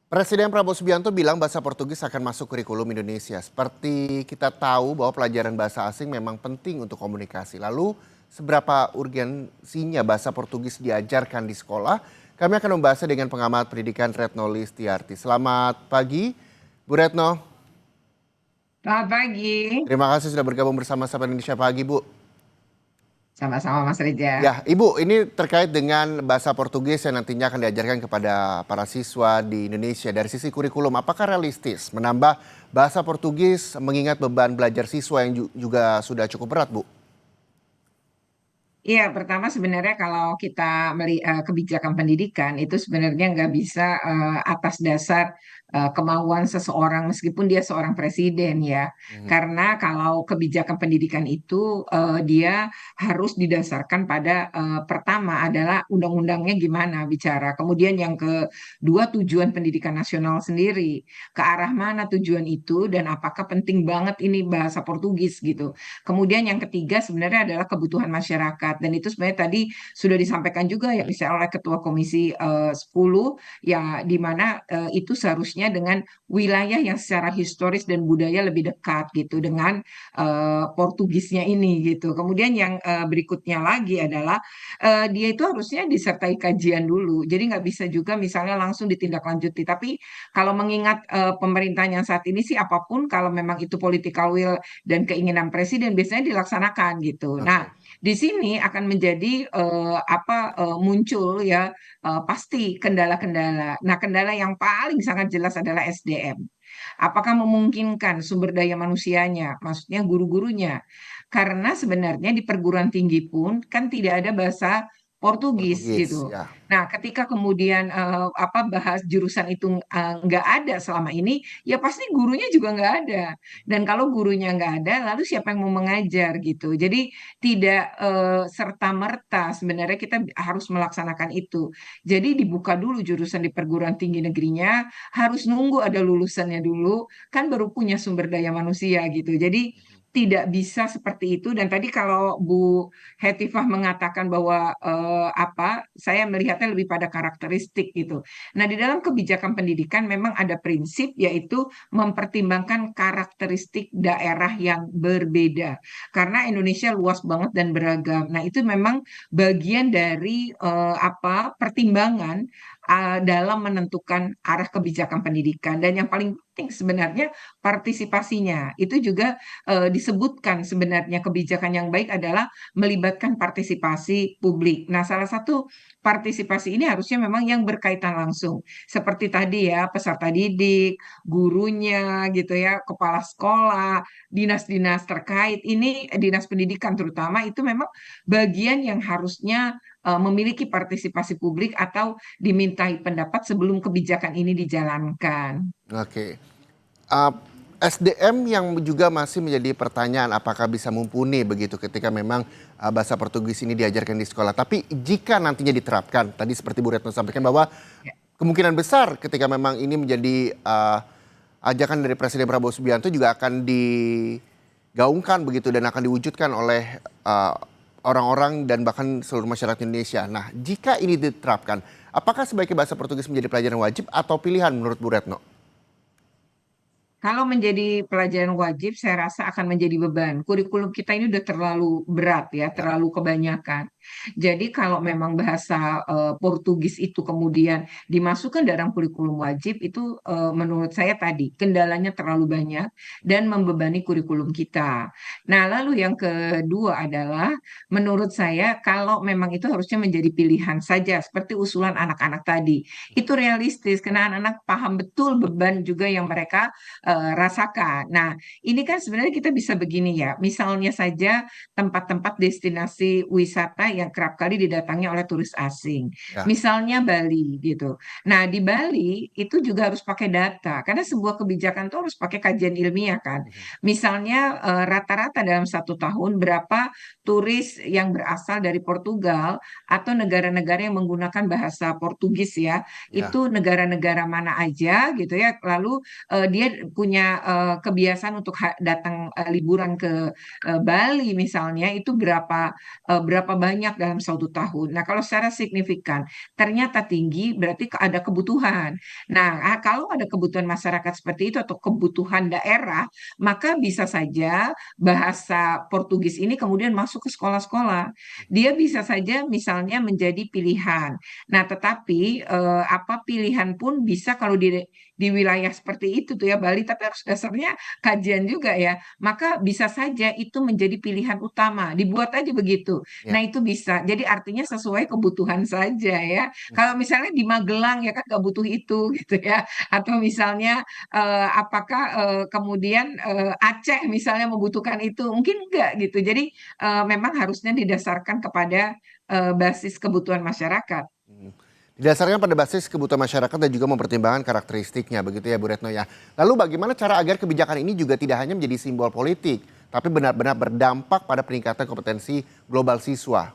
Presiden Prabowo Subianto bilang bahasa Portugis akan masuk kurikulum Indonesia. Seperti kita tahu bahwa pelajaran bahasa asing memang penting untuk komunikasi. Lalu, seberapa urgensinya bahasa Portugis diajarkan di sekolah? Kami akan membahasnya dengan pengamat pendidikan Retno Listiarti. Selamat pagi, Bu Retno. Selamat pagi, Terima kasih sudah bergabung bersama Sapa Indonesia Pagi, Bu. sama-sama Mas Reza. Ya, Ibu, ini terkait dengan bahasa Portugis yang nantinya akan diajarkan kepada para siswa di Indonesia. Dari sisi kurikulum, apakah realistis menambah bahasa Portugis mengingat beban belajar siswa yang juga sudah cukup berat, Bu? Iya, pertama sebenarnya kalau kita melihat kebijakan pendidikan itu sebenarnya nggak bisa atas dasar kemauan seseorang meskipun dia seorang presiden ya. Mhm. Karena kalau kebijakan pendidikan itu dia harus didasarkan pada pertama adalah undang-undangnya gimana bicara. Kemudian yang kedua tujuan pendidikan nasional sendiri. Ke arah mana tujuan itu dan apakah penting banget ini bahasa Portugis gitu. Kemudian yang ketiga sebenarnya adalah kebutuhan masyarakat dan itu sebenarnya tadi sudah disampaikan juga ya misalnya oleh Ketua Komisi 10 ya di mana itu seharusnya dengan wilayah yang secara historis dan budaya lebih dekat gitu dengan Portugisnya ini gitu. Kemudian yang berikutnya lagi adalah dia itu harusnya disertai kajian dulu. Jadi nggak bisa juga misalnya langsung ditindaklanjuti. Tapi kalau mengingat pemerintahan yang saat ini sih apapun kalau memang itu political will dan keinginan presiden biasanya dilaksanakan gitu. Nah, Oke. di sini akan menjadi muncul ya pasti kendala-kendala. Nah, kendala yang paling sangat jelas adalah SDM. Apakah memungkinkan sumber daya manusianya, maksudnya guru-gurunya? Karena sebenarnya di perguruan tinggi pun kan tidak ada bahasa Portugis Portugis, gitu. ya. Nah, ketika kemudian bahas jurusan itu nggak ada selama ini, ya pasti gurunya juga nggak ada. Dan kalau gurunya nggak ada, lalu siapa yang mau mengajar gitu. Jadi tidak serta-merta sebenarnya kita harus melaksanakan itu. Jadi dibuka dulu jurusan di perguruan tinggi negerinya, harus nunggu ada lulusannya dulu, kan baru punya sumber daya manusia gitu. Jadi tidak bisa seperti itu. Dan tadi kalau Bu Hetifah mengatakan bahwa saya melihatnya lebih pada karakteristik gitu. Nah, di dalam kebijakan pendidikan memang ada prinsip yaitu mempertimbangkan karakteristik daerah yang berbeda. Karena Indonesia luas banget dan beragam. Nah, itu memang bagian dari pertimbangan dalam menentukan arah kebijakan pendidikan. Dan yang paling penting sebenarnya partisipasinya. Itu juga disebutkan sebenarnya kebijakan yang baik adalah melibatkan partisipasi publik. Nah, salah satu partisipasi ini harusnya memang yang berkaitan langsung. Seperti tadi ya, peserta didik, gurunya gitu ya, kepala sekolah, dinas-dinas terkait. Ini dinas pendidikan terutama itu memang bagian yang harusnya memiliki partisipasi publik atau dimintai pendapat sebelum kebijakan ini dijalankan. Oke. Uh, SDM yang juga masih menjadi pertanyaan apakah bisa mumpuni begitu ketika memang bahasa Portugis ini diajarkan di sekolah. Tapi jika nantinya diterapkan, tadi seperti Bu Retno sampaikan bahwa Ya. kemungkinan besar ketika memang ini menjadi ajakan dari Presiden Prabowo Subianto juga akan digaungkan begitu dan akan diwujudkan oleh orang-orang dan bahkan seluruh masyarakat Indonesia. Nah, jika ini diterapkan, apakah sebaiknya bahasa Portugis menjadi pelajaran wajib atau pilihan menurut Bu Retno? Kalau menjadi pelajaran wajib, saya rasa akan menjadi beban. Kurikulum kita ini udah terlalu berat ya, Ya. terlalu kebanyakan. Jadi kalau memang bahasa Portugis itu kemudian dimasukkan dalam kurikulum wajib, itu menurut saya tadi kendalanya terlalu banyak dan membebani kurikulum kita. Nah, lalu yang kedua adalah menurut saya kalau memang itu harusnya menjadi pilihan saja, seperti usulan anak-anak tadi. Itu realistis karena anak-anak paham betul beban juga yang mereka rasakan. Nah, ini kan sebenarnya kita bisa begini ya, misalnya saja tempat-tempat destinasi wisata yang kerap kali didatangi oleh turis asing. Ya. Misalnya Bali gitu. Nah, di Bali itu juga harus pakai data karena sebuah kebijakan itu harus pakai kajian ilmiah kan. Mhm. Misalnya rata-rata dalam 1 tahun berapa turis yang berasal dari Portugal atau negara-negara yang menggunakan bahasa Portugis ya, Ya. itu negara-negara mana aja gitu ya. Lalu dia punya kebiasaan untuk datang liburan ke Bali misalnya itu berapa banyak banyak dalam suatu tahun. Nah, kalau secara signifikan ternyata tinggi, berarti ada kebutuhan. Nah, kalau ada kebutuhan masyarakat seperti itu atau kebutuhan daerah, maka bisa saja bahasa Portugis ini kemudian masuk ke sekolah-sekolah. Dia bisa saja misalnya menjadi pilihan. Nah, tetapi apa pilihan pun bisa kalau di wilayah seperti itu tuh ya Bali, tapi harus dasarnya kajian juga ya. Maka bisa saja itu menjadi pilihan utama, dibuat aja begitu. Ya. Nah, itu bisa. Jadi artinya sesuai kebutuhan saja ya. Kalau misalnya di Magelang ya kan nggak butuh itu gitu ya. Atau misalnya apakah kemudian Aceh misalnya membutuhkan itu? Mungkin enggak gitu. Jadi memang harusnya didasarkan kepada basis kebutuhan masyarakat. Hmm. Didasarkan pada basis kebutuhan masyarakat dan juga mempertimbangkan karakteristiknya, begitu ya Bu Retno ya. Lalu bagaimana cara agar kebijakan ini juga tidak hanya menjadi simbol politik, tapi benar-benar berdampak pada peningkatan kompetensi global siswa?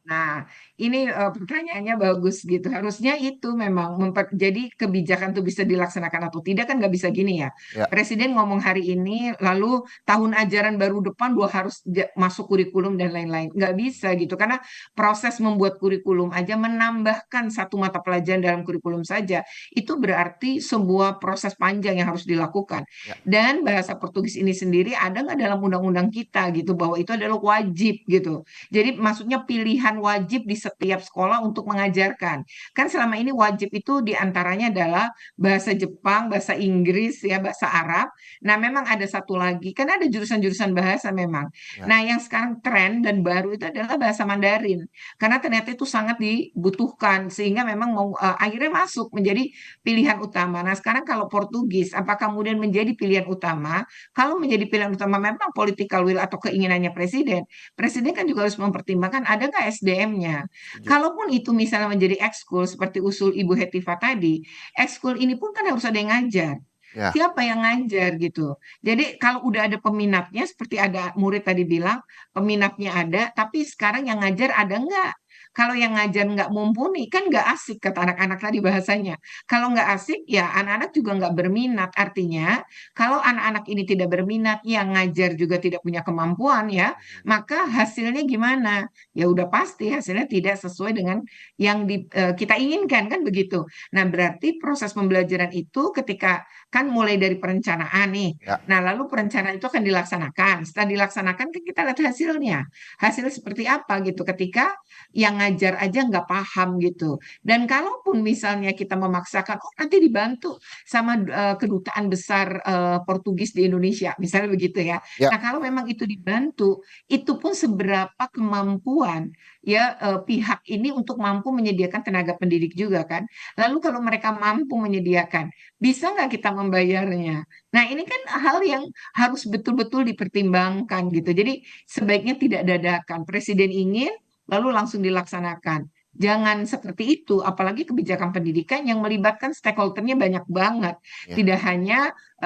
Nah, ini pertanyaannya bagus gitu. Harusnya itu memang jadi kebijakan itu bisa dilaksanakan atau tidak kan nggak bisa gini ya. Ya. Presiden ngomong hari ini, lalu tahun ajaran baru depan dua harus masuk kurikulum dan lain-lain. Nggak bisa gitu karena proses membuat kurikulum aja menambahkan satu mata pelajaran dalam kurikulum saja itu berarti sebuah proses panjang yang harus dilakukan. Ya. Dan bahasa Portugis ini sendiri ada nggak dalam undang-undang kita gitu bahwa itu adalah wajib gitu. Jadi maksudnya pilihan wajib di setiap sekolah untuk mengajarkan. Kan selama ini wajib itu diantaranya adalah bahasa Jepang, bahasa Inggris, ya bahasa Arab. Nah memang ada satu lagi, kan ada jurusan-jurusan bahasa memang. Ya. Nah yang sekarang tren dan baru itu adalah bahasa Mandarin. Karena ternyata itu sangat dibutuhkan sehingga memang mau akhirnya masuk menjadi pilihan utama. Nah sekarang kalau Portugis, apakah kemudian menjadi pilihan utama? Kalau menjadi pilihan utama memang political will atau keinginannya presiden, presiden kan juga harus mempertimbangkan ada nggak SDM-nya. Setuju. Kalaupun itu misalnya menjadi ekskul seperti usul Ibu Hetiva tadi, ekskul ini pun kan harus ada yang ngajar. Ya. Siapa yang ngajar gitu. Jadi kalau udah ada peminatnya, seperti ada murid tadi bilang, peminatnya ada, tapi sekarang yang ngajar ada nggak? Kalau yang ngajar nggak mumpuni, kan nggak asik kata anak-anak tadi bahasanya. Kalau nggak asik, ya anak-anak juga nggak berminat. Artinya, kalau anak-anak ini tidak berminat, yang ngajar juga tidak punya kemampuan ya, maka hasilnya gimana? Ya udah pasti hasilnya tidak sesuai dengan yang kita inginkan kan begitu. Nah, berarti proses pembelajaran itu ketika kan mulai dari perencanaan nih. Ya. Nah, lalu perencanaan itu akan dilaksanakan. Setelah dilaksanakan kan kita lihat hasilnya. Hasil seperti apa gitu ketika yang ngajar aja nggak paham gitu. Dan kalaupun misalnya kita memaksakan, oh nanti dibantu sama kedutaan besar Portugis di Indonesia, misalnya begitu ya. Ya. Nah, kalau memang itu dibantu, itu pun seberapa kemampuan ya pihak ini untuk mampu menyediakan tenaga pendidik juga kan. Lalu kalau mereka mampu menyediakan, bisa nggak kita membayarnya? Nah, ini kan hal yang harus betul-betul dipertimbangkan gitu. Jadi sebaiknya tidak dadakan. Presiden ingin, lalu langsung dilaksanakan. Jangan seperti itu, apalagi kebijakan pendidikan yang melibatkan stakeholder-nya banyak banget. Ya. Tidak hanya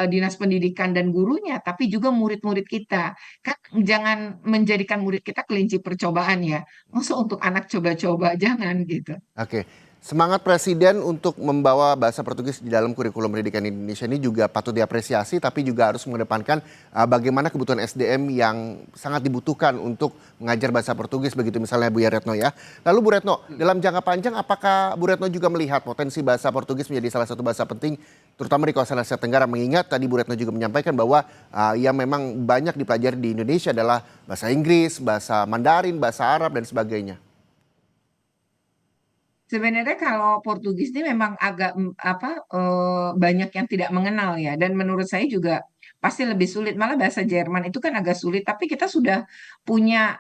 dinas pendidikan dan gurunya, tapi juga murid-murid kita. Kan jangan menjadikan murid kita kelinci percobaan ya. Masa untuk anak coba-coba, jangan gitu. Oke, semangat Presiden untuk membawa bahasa Portugis di dalam kurikulum pendidikan Indonesia ini juga patut diapresiasi, tapi juga harus mengedepankan bagaimana kebutuhan SDM yang sangat dibutuhkan untuk mengajar bahasa Portugis, begitu misalnya Bu Retno ya. Lalu Bu Retno, dalam jangka panjang apakah Bu Retno juga melihat potensi bahasa Portugis menjadi salah satu bahasa penting, terutama di kawasan Asia Tenggara, mengingat tadi Bu Retno juga menyampaikan bahwa yang memang banyak dipelajari di Indonesia adalah bahasa Inggris, bahasa Mandarin, bahasa Arab, dan sebagainya. Sebenarnya kalau Portugis ini memang agak banyak yang tidak mengenal ya dan menurut saya juga pasti lebih sulit malah bahasa Jerman itu kan agak sulit tapi kita sudah punya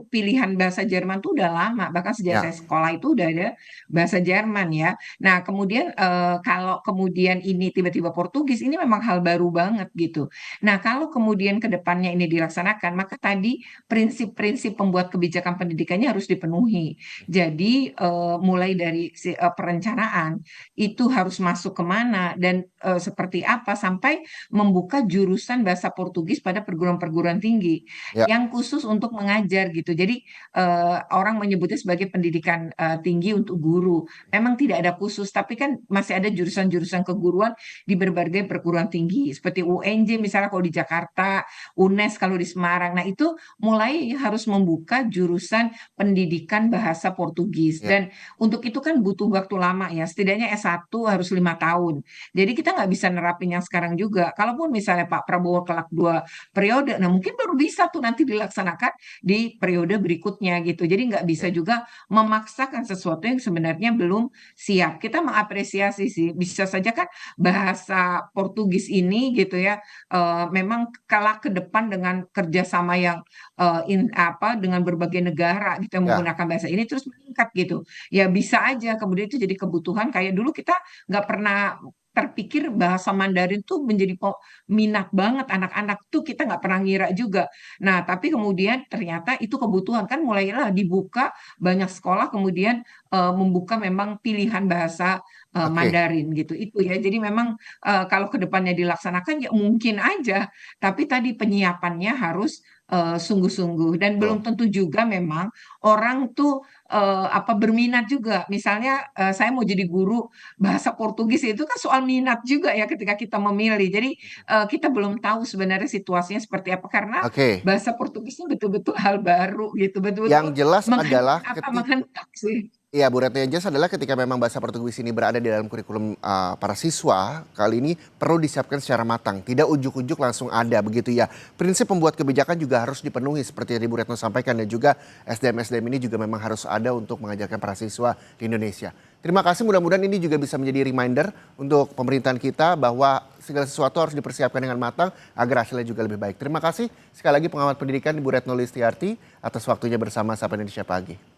pilihan bahasa Jerman tuh udah lama bahkan sejak Ya. saya sekolah itu udah ada bahasa Jerman ya. Nah, kemudian kalau kemudian ini tiba-tiba Portugis ini memang hal baru banget gitu. Nah, kalau kemudian ke depannya ini dilaksanakan maka tadi prinsip-prinsip pembuat kebijakan pendidikannya harus dipenuhi. Jadi mulai dari perencanaan itu harus masuk kemana dan seperti apa sampai membuka jurusan bahasa Portugis pada perguruan-perguruan tinggi Ya, yang khusus untuk mengajar gitu. Jadi orang menyebutnya sebagai pendidikan tinggi untuk guru. Memang tidak ada khusus, tapi kan masih ada jurusan-jurusan keguruan di berbagai perguruan tinggi seperti UNJ misalnya kalau di Jakarta, UNES kalau di Semarang. Nah, itu mulai harus membuka jurusan pendidikan bahasa Portugis ya. dan untuk itu kan butuh waktu lama ya, setidaknya S1 harus 5 tahun. Jadi kita nggak bisa nerapin yang sekarang juga. Kalaupun misalnya Pak Prabowo kelak 2 periode, nah mungkin baru bisa tuh nanti dilaksanakan di periode berikutnya gitu. Jadi nggak bisa Ya. juga memaksakan sesuatu yang sebenarnya belum siap. Kita mengapresiasi sih, bisa saja kan bahasa Portugis ini gitu ya, memang kalah ke depan dengan kerjasama yang dengan berbagai negara gitu yang Ya. menggunakan bahasa ini terus meningkat gitu. Ya bisa aja kemudian itu jadi kebutuhan kayak dulu kita nggak pernah terpikir bahasa Mandarin tuh menjadi minat banget anak-anak tuh kita nggak pernah ngira juga. Nah, tapi kemudian ternyata itu kebutuhan kan mulailah dibuka banyak sekolah kemudian membuka memang pilihan bahasa Oke. Mandarin gitu. Itu ya. Jadi memang kalau kedepannya dilaksanakan ya mungkin aja, tapi tadi penyiapannya harus sungguh-sungguh dan Betul. belum tentu juga memang orang tuh berminat juga. Misalnya saya mau jadi guru bahasa Portugis itu kan soal minat juga ya ketika kita memilih. Jadi kita belum tahu sebenarnya situasinya seperti apa karena Oke. bahasa Portugisnya betul-betul hal baru gitu, Yang betul-betul jelas adalah menghentak sih. Iya, Bu Retno, yang jelas adalah ketika memang bahasa Portugis ini berada di dalam kurikulum para siswa, kali ini perlu disiapkan secara matang. Tidak ujuk-ujuk langsung ada begitu ya. Prinsip pembuat kebijakan juga harus dipenuhi seperti yang Bu Retno sampaikan dan juga SDM-SDM ini juga memang harus ada untuk mengajarkan para siswa di Indonesia. Terima kasih, mudah-mudahan ini juga bisa menjadi reminder untuk pemerintahan kita bahwa segala sesuatu harus dipersiapkan dengan matang agar hasilnya juga lebih baik. Terima kasih sekali lagi pengamat pendidikan Ibu Retno Listiarti atas waktunya bersama Sapa Indonesia Pagi.